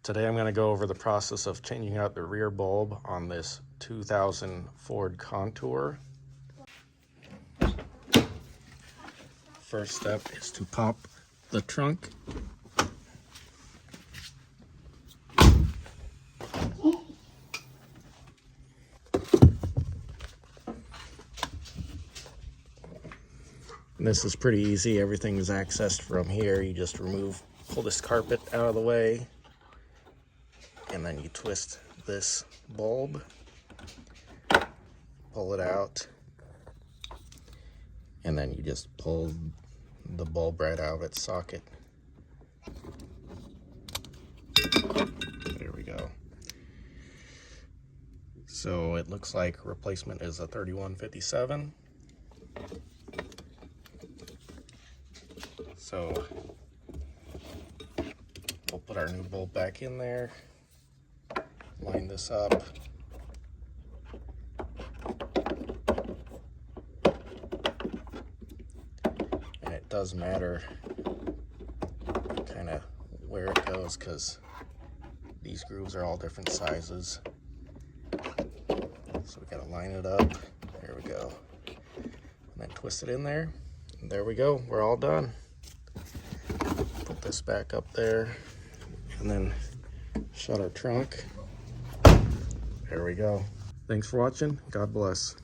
Today I'm going to go over the process of changing out the rear bulb on this 2000 Ford Contour. First step is to pop the trunk. And this is pretty easy. Everything is accessed from here. You just pull this carpet out of the way, and then you twist this bulb, pull it out, and then you just pull the bulb right out of its socket. There we go. So it looks like replacement is a 3157. So we'll put our new bulb back in there, line this up, and it does matter kind of where it goes because these grooves are all different sizes. So we gotta line it up. There we go. And then twist it in there. And there we go. We're all done. Put this back up there and then shut our trunk. There we go. Thanks for watching. God bless.